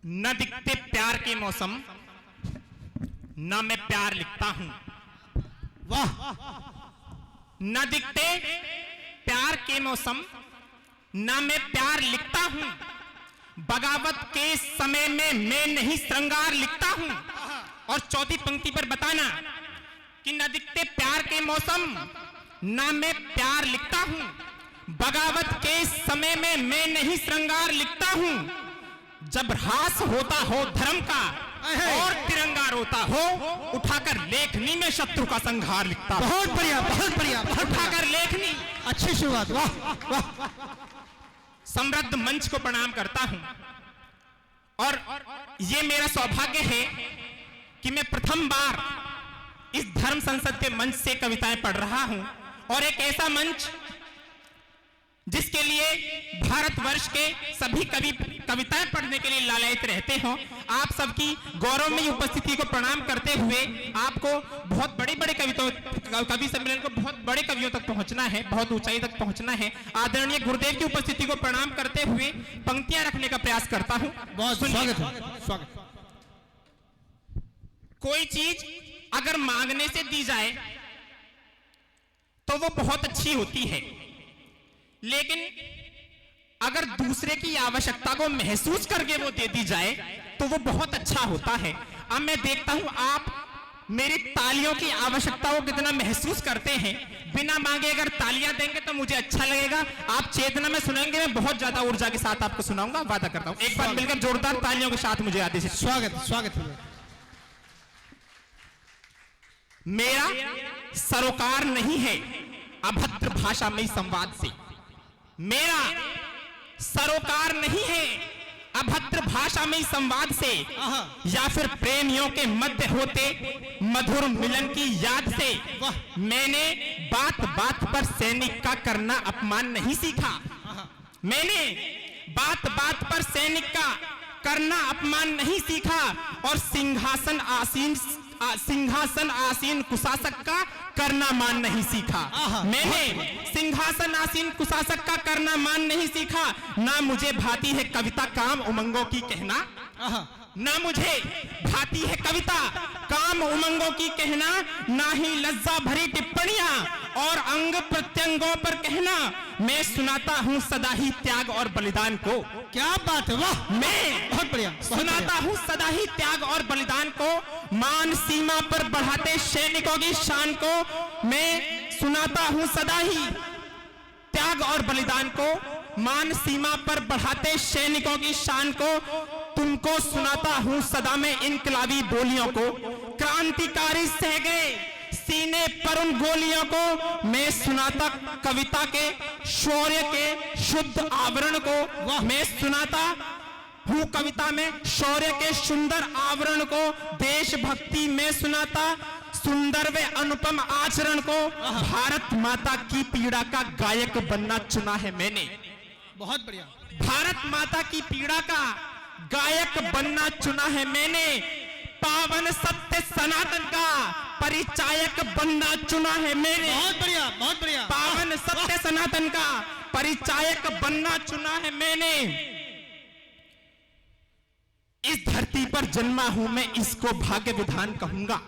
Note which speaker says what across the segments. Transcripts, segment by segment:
Speaker 1: न दिखते प्यार के मौसम, न मैं प्यार लिखता हूं।
Speaker 2: वाह।
Speaker 1: न दिखते प्यार के मौसम, न मैं प्यार लिखता हूं। बगावत के समय में मैं नहीं श्रृंगार लिखता हूं। और चौथी पंक्ति पर बताना कि न दिखते प्यार के मौसम, न मैं प्यार लिखता हूं। बगावत के समय में मैं नहीं श्रृंगार लिखता हूं। जब ह्रास होता हो धर्म का और तिरंगा रोता हो, उठाकर लेखनी में शत्रु का संहार लिखता हूं।
Speaker 2: बहुत बढ़िया, बहुत बढ़िया, बहुत
Speaker 1: उठाकर लेखनी।
Speaker 2: अच्छी शुरुआत। वाह वाह।
Speaker 1: समृद्ध मंच को प्रणाम करता हूं और ये मेरा सौभाग्य है कि मैं प्रथम बार इस धर्म संसद के मंच से कविताएं पढ़ रहा हूं, और एक ऐसा मंच जिसके लिए भारतवर्ष के सभी कवि कविताएं पढ़ने के लिए लालायित रहते हो। आप सबकी गौरवमयी उपस्थिति को प्रणाम करते हुए आपको बहुत बड़े बड़े कवि सम्मेलन को बहुत बड़े कवियों तक पहुंचना है, बहुत ऊंचाई तक पहुंचना है। आदरणीय गुरुदेव की उपस्थिति को प्रणाम करते हुए पंक्तियां रखने का प्रयास करता हूं।
Speaker 2: बहुत स्वागत है, स्वागत।
Speaker 1: कोई चीज अगर मांगने से दी जाए तो वो बहुत अच्छी होती है, लेकिन अगर दूसरे की आवश्यकता को महसूस करके वो दे दी जाए तो वो बहुत अच्छा होता है। अब मैं देखता हूं आप मेरी तालियों की आवश्यकता को कितना महसूस करते हैं। बिना मांगे अगर तालियां देंगे तो मुझे अच्छा लगेगा। आप चेतना में सुनाएंगे, मैं बहुत ज्यादा ऊर्जा के साथ आपको सुनाऊंगा, वादा करता हूं। एक बार मिलकर जोरदार तालियों के साथ मुझे आदेश।
Speaker 2: स्वागत स्वागत है।
Speaker 1: मेरा सरोकार नहीं है अभद्र भाषा में संवाद से। मेरा सरोकार नहीं है अभद्र भाषा में संवाद से, या फिर प्रेमियों के मध्य होते मधुर मिलन की याद से। मैंने बात बात पर सैनिक का करना अपमान नहीं सीखा। मैंने बात बात पर सैनिक का करना अपमान नहीं सीखा, और सिंहासन आसीन कुशासक का करना मान नहीं सीखा। मैंने सिंहासन आसीन कुशासक का करना मान नहीं सीखा। ना मुझे भाती है कविता काम उमंगों की कहना, ना मुझे भाती है कविता काम उमंगों की कहना, ना ही लज्जा भरी टिप्पणियां और अंग प्रत्यंगों पर कहना। मैं सुनाता हूं सदा ही त्याग और बलिदान को।
Speaker 2: क्या बात है, वाह।
Speaker 1: मैं
Speaker 2: बहुत बढ़िया
Speaker 1: सुनाता हूं सदा ही त्याग और बलिदान को, मान सीमा पर बढ़ाते सैनिकों की शान को। मैं सुनाता हूं सदा ही त्याग और बलिदान को, मान सीमा पर बढ़ाते सैनिकों की शान को। तुमको सुनाता हूं सदा में इनकलाबी बोलियों को, क्रांतिकारी सह गए सीने पर उन गोलियों को। मैं सुनाता कविता के शौर्य के शुद्ध आवरण को। मैं सुनाता हूं कविता में शौर्य के सुंदर आवरण को। देशभक्ति में सुनाता सुंदर व अनुपम आचरण को। भारत माता की पीड़ा का गायक बनना चुना है मैंने।
Speaker 2: बहुत बढ़िया।
Speaker 1: भारत माता की पीड़ा का गायक बनना चुना है मैंने। पावन सत्य सनातन का परिचायक बनना चुना है मैंने।
Speaker 2: बहुत बढ़िया, बहुत बढ़िया।
Speaker 1: पावन सत्य सनातन का परिचायक बनना चुना है मैंने। इस धरती पर जन्मा हूं मैं, इसको भाग्य विधान कहूंगा।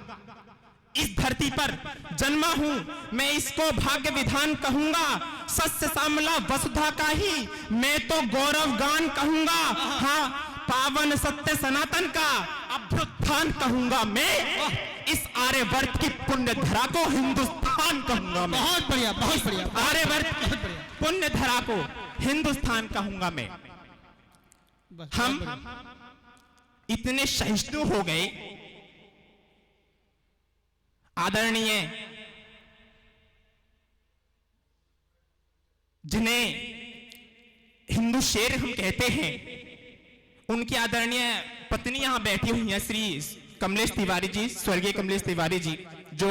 Speaker 1: इस धरती पर जन्मा हूं मैं, इसको भाग्य विधान कहूंगा। सस्य श्यामला वसुधा का ही मैं तो गौरव गान कहूंगा। हाँ, पावन सत्य सनातन का अभ्युत्थान कहूंगा मैं। इस आर्यवर्त की पुण्य धरा को हिंदुस्तान कहूंगा मैं।
Speaker 2: बहुत बढ़िया, बहुत बढ़िया।
Speaker 1: आर्यवर्त की पुण्य धरा को हिंदुस्तान कहूंगा मैं। हम इतने सहिष्णु हो गए, आदरणीय जिन्हें हिंदू शेर हम कहते हैं, उनकी आदरणीय पत्नी यहां बैठी हुई है, श्री कमलेश तिवारी जी, स्वर्गीय कमलेश तिवारी जी, जो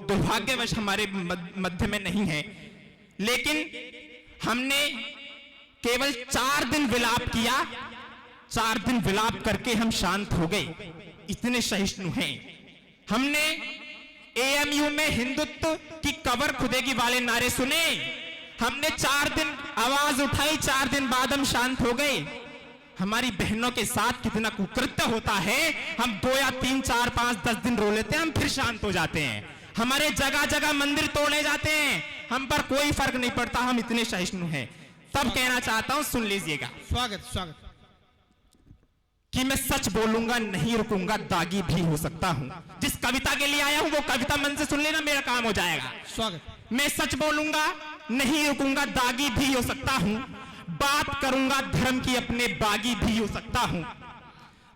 Speaker 1: दुर्भाग्यवश हमारे मध्य में नहीं है। लेकिन हमने केवल 4 दिन विलाप किया, 4 दिन विलाप करके हम शांत हो गए। इतने सहिष्णु हैं। हमने एएमयू में हिंदुत्व की कबर खुदेगी वाले नारे सुने। हमने 4 दिन आवाज उठाई, 4 दिन बाद हम शांत हो गए। हमारी बहनों के साथ कितना कुकृत्य होता है। हम 2 या 3, 4, 5, 10 दिन रो लेते हैं, हम फिर शांत हो जाते हैं। हमारे जगह जगह मंदिर तोड़े जाते हैं, हम पर कोई फर्क नहीं पड़ता, हम इतने सहिष्णु हैं। तब कहना चाहता हूं, सुन लीजिएगा।
Speaker 2: स्वागत स्वागत।
Speaker 1: कि मैं सच बोलूंगा, नहीं रुकूंगा, दागी भी हो सकता हूं। जिस कविता के लिए आया हूं वो कविता मन से सुन लेना, मेरा काम हो जाएगा।
Speaker 2: स्वागत।
Speaker 1: मैं सच बोलूंगा, नहीं रुकूंगा, दागी भी हो सकता हूं। बात करूंगा धर्म की, अपने बागी भी हो सकता हूं।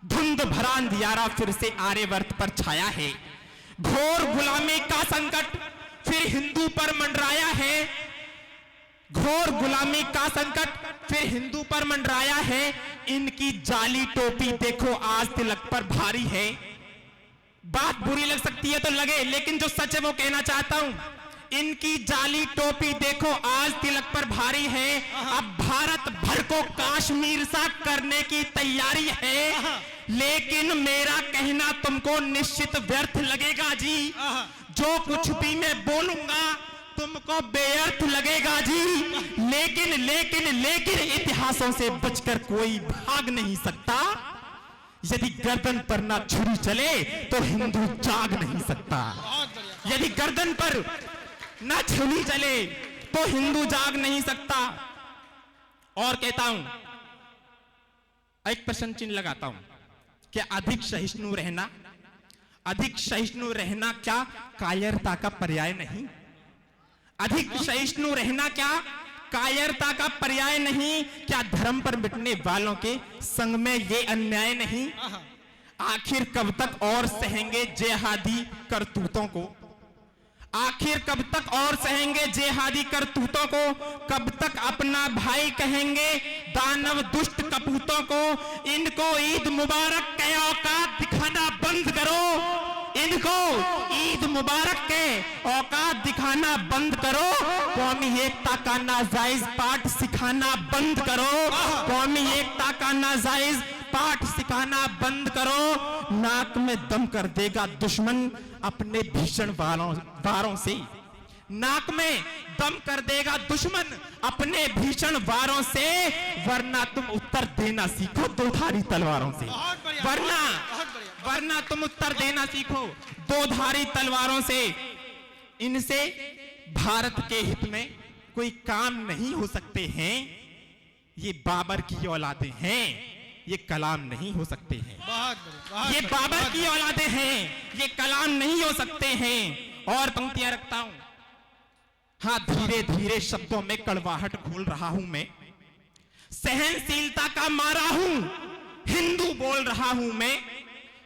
Speaker 1: धुंध भरा अंधियारा फिर से आर्यवर्त पर छाया है। घोर गुलामी का संकट फिर हिंदू पर मंडराया है। घोर गुलामी का संकट फिर हिंदू पर मंडराया है। इनकी जाली टोपी देखो आज तिलक पर भारी है। बात बुरी लग सकती है तो लगे, लेकिन जो सच है वो कहना चाहता हूं। इनकी जाली टोपी देखो आज तिलक पर भारी है। अब भारत भर को कश्मीर सा करने की तैयारी है। लेकिन मेरा कहना तुमको निश्चित व्यर्थ लगेगा जी। जो कुछ भी मैं बोलूंगा तुमको बेअर्थ लगेगा जी। लेकिन लेकिन लेकिन इतिहासों से बचकर कोई भाग नहीं सकता। यदि गर्दन पर ना छुरी चले तो हिंदू जाग नहीं सकता। यदि गर्दन पर ना छुरी चले तो हिंदू जाग नहीं सकता। और कहता हूं, एक प्रश्न चिन्ह लगाता हूं, क्या अधिक सहिष्णु रहना, अधिक सहिष्णु रहना क्या कायरता का पर्याय नहीं? अधिक सहिष्णु रहना क्या कायरता का पर्याय नहीं? क्या धर्म पर मिटने वालों के संग में ये अन्याय नहीं? आखिर कब तक और सहेंगे जेहादी करतूतों को? आखिर कब तक और सहेंगे जेहादी करतूतों को? कब तक अपना भाई कहेंगे दानव दुष्ट कपूतों को? इनको ईद मुबारक के औकात दिखाना बंद करो। इनको ईद मुबारक के औकात दिखाना बंद करो। कौमी एकता का नाजायज पाठ सिखाना बंद करो। कौमी एकता का नाजायज पाठ सिखाना बंद करो। नाक में दम कर देगा दुश्मन अपने भीषण वारों से। नाक में दम कर देगा दुश्मन अपने भीषण वारों से। वरना तुम उत्तर देना सीखो दो धारी तलवारों से। वरना तुम उत्तर देना सीखो दो धारी तलवारों से। इनसे भारत के हित में कोई काम नहीं हो सकते हैं। ये बाबर की औलादे हैं, ये कलाम नहीं हो सकते हैं। ये बाबर की औलादे हैं, ये कलाम नहीं हो सकते हैं। और पंक्तियां रखता हूं। हाँ, धीरे धीरे शब्दों में कड़वाहट घोल रहा हूं मैं। सहनशीलता का मारा हूं, हिंदू बोल रहा हूं मैं।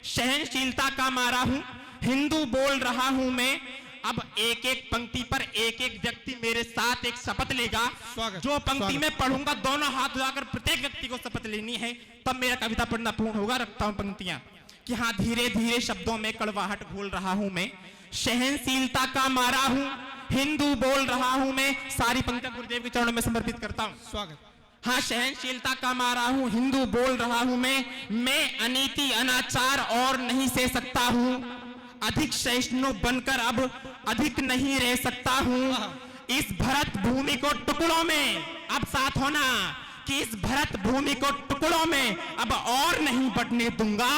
Speaker 1: सहनशीलता का मारा हूं, हिंदू बोल रहा हूं मैं। अब एक एक पंक्ति पर एक एक व्यक्ति मेरे साथ एक शपथ लेगा। जो पंक्ति में पढ़ूंगा दोनों हाथ उठाकर प्रत्येक व्यक्ति को शपथ लेनी है, तब मेरा कविता पढ़ना पूर्ण होगा। रखता हूं पंक्तियां कि हाँ, धीरे धीरे शब्दों में कड़वाहट घोल रहा हूं मैं। सहनशीलता का मारा हूं, हिंदू बोल रहा हूं मैं। सारी पंक्तियां गुरुदेव के चरणों में समर्पित करता हूं।
Speaker 2: स्वागत।
Speaker 1: हाँ, सहनशीलता का मारा हूं, हिंदू बोल रहा हूं मैं अनीति अनाचार और नहीं सह सकता हूं। अधिक सहिष्णु बनकर अब अधिक नहीं रह सकता हूं। इस भरत भूमि को टुकड़ों में, अब साथ होना, कि इस भरत भूमि को टुकड़ों में अब और नहीं बंटने दूंगा।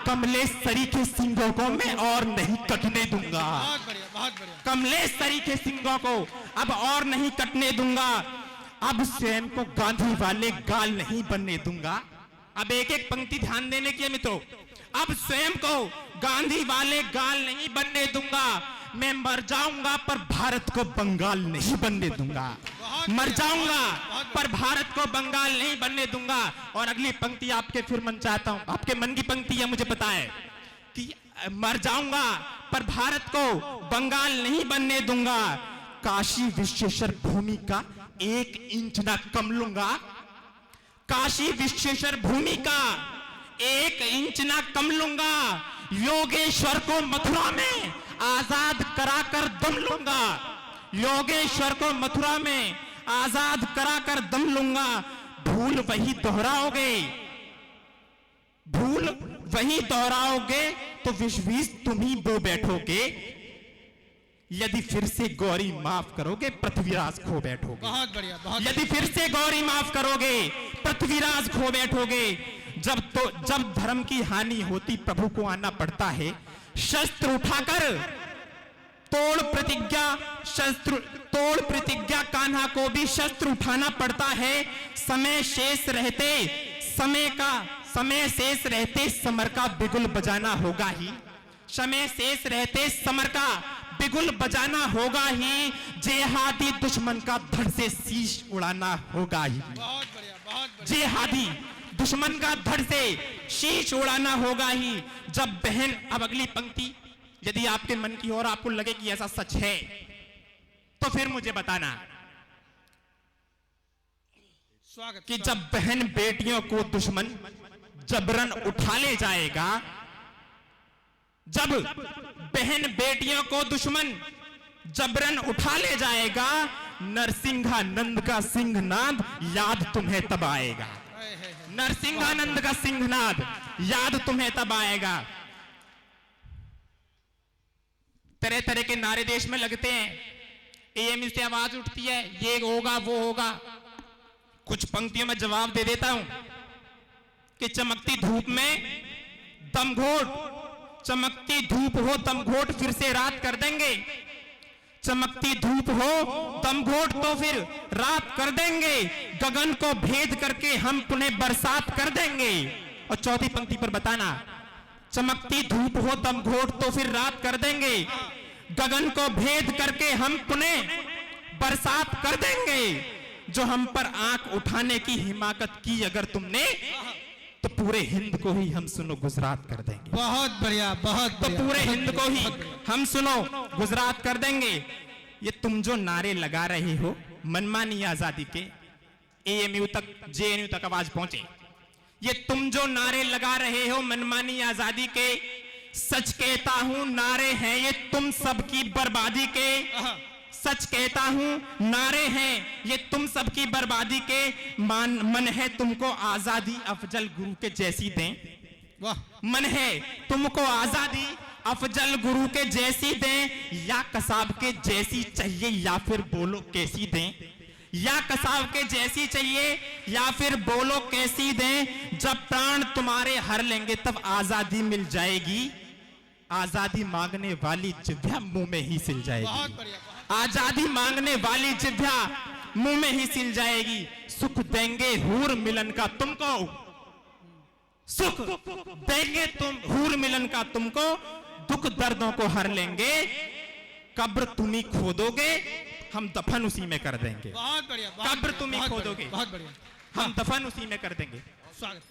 Speaker 1: कमलेश्वरी के सिंगों को मैं और नहीं कटने दूंगा।
Speaker 2: बहुत बढ़िया, बहुत बढ़िया।
Speaker 1: कमलेश्वरी के सिंगों को अब और नहीं कटने दूंगा। अब स्वयं को गांधी वाले गाल नहीं बनने दूंगा। अब एक एक पंक्ति ध्यान देने की है मित्रों। अब स्वयं को गांधी वाले गाल नहीं बनने दूंगा। मैं मर जाऊंगा पर भारत को बंगाल नहीं बनने दूंगा। मर जाऊंगा पर भारत को बंगाल नहीं बनने दूंगा। और अगली पंक्ति आपके फिर मन चाहता हूं, आपके मन की पंक्ति है, मुझे पता है कि मर जाऊंगा पर भारत को बंगाल नहीं बनने दूंगा। काशी विश्वेश्वर भूमि का 1 इंच ना कम लूंगा। काशी विश्वेश्वर भूमि का 1 इंच ना कम लूंगा। योगेश्वर को मथुरा में आजाद कराकर दम लूंगा। योगेश्वर को मथुरा में आजाद कराकर दम लूंगा। भूल वही दोहराओगे, भूल वही दोहराओगे तो विश्व तुम ही बो बैठोगे। यदि फिर से गौरी माफ करोगे पृथ्वीराज खो बैठोगे।
Speaker 2: बहुत बढ़िया, बहुत
Speaker 1: यदि फिर से गौरी माफ करोगे पृथ्वीराज खो बैठोगे। जब धर्म की हानि होती प्रभु को आना पड़ता है। शस्त्र उठाकर तोड़ प्रतिज्ञा कान्हा को भी शस्त्र उठाना पड़ता है। समय शेष रहते समर का बिगुल बजाना होगा ही। समय शेष रहते समर का बिगुल बजाना होगा ही। जेहादी दुश्मन का धड़ से शीश उड़ाना होगा ही।
Speaker 2: बहुत बढ़िया, बहुत बढ़िया।
Speaker 1: जेहादी दुश्मन का धड़ से शीश उड़ाना होगा ही। जब बहन, अब अगली पंक्ति यदि आपके मन की और आपको लगे कि ऐसा सच है तो फिर मुझे बताना
Speaker 2: स्वागत
Speaker 1: कि जब बहन बेटियों को दुश्मन जबरन उठा ले जाएगा, जब बहन बेटियों को दुश्मन जबरन उठा ले जाएगा, नरसिंहानंद का सिंहनाद याद तुम्हें तब आएगा। नरसिंहानंद का सिंहनाद याद तुम्हें तब आएगा। तरह तरह के नारे देश में लगते हैं, एएमयू से आवाज उठती है, ये होगा वो होगा। कुछ पंक्तियों में जवाब दे देता हूं कि चमकती धूप में दमघोट, चमकती धूप हो दमघोट फिर से रात कर देंगे। चमकती धूप हो दमघोट तो फिर रात कर देंगे। गगन को भेद करके हम पुनः बरसात कर देंगे। और चौथी पंक्ति पर बताना, चमकती धूप हो दमघोट तो फिर रात कर देंगे। गगन को भेद करके हम पुनः बरसात कर देंगे। जो हम पर आंख उठाने की हिमाकत की अगर तुमने, तो पूरे हिंद को ही हम सुनो गुजरात कर देंगे।
Speaker 2: बहुत बढ़िया, बहुत
Speaker 1: तो
Speaker 2: बढ़िया।
Speaker 1: पूरे हिंद को ही हम सुनो गुजरात कर देंगे। ये तुम जो नारे लगा रहे हो मनमानी आजादी के, एएमयू तक, जेएनयू तक आवाज पहुंचे। ये तुम जो नारे लगा रहे हो मनमानी आजादी के, सच कहता हूं नारे हैं ये तुम सबकी बर्बादी के। सच कहता हूं नारे हैं ये तुम सबकी बर्बादी के। मन है तुमको आजादी अफजल गुरु के जैसी दें।
Speaker 2: वाह,
Speaker 1: मन है तुमको आजादी अफजल गुरु के जैसी दें, या कसाब के जैसी चाहिए या फिर बोलो कैसी दें। या कसाब के जैसी चाहिए या फिर बोलो कैसी दें। जब प्राण तुम्हारे हर लेंगे तब आजादी मिल जाएगी। आजादी मांगने वाली जिभ्या मुंह में ही सिल जाएगी।
Speaker 2: बहुत बढ़िया।
Speaker 1: आजादी मांगने वाली जिभ्या मुंह में ही सिल जाएगी। सुख देंगे हूर मिलन का तुमको, सुख देंगे तुम हूर मिलन का तुमको। दुख दर्दों को हर लेंगे, कब्र तुम ही खोदोगे, हम दफन उसी में कर देंगे।
Speaker 2: बहुत बढ़िया,
Speaker 1: कब्र तुम ही खोदोगे,
Speaker 2: बहुत बढ़िया।
Speaker 1: हम दफन उसी में कर देंगे।
Speaker 2: स्वागत।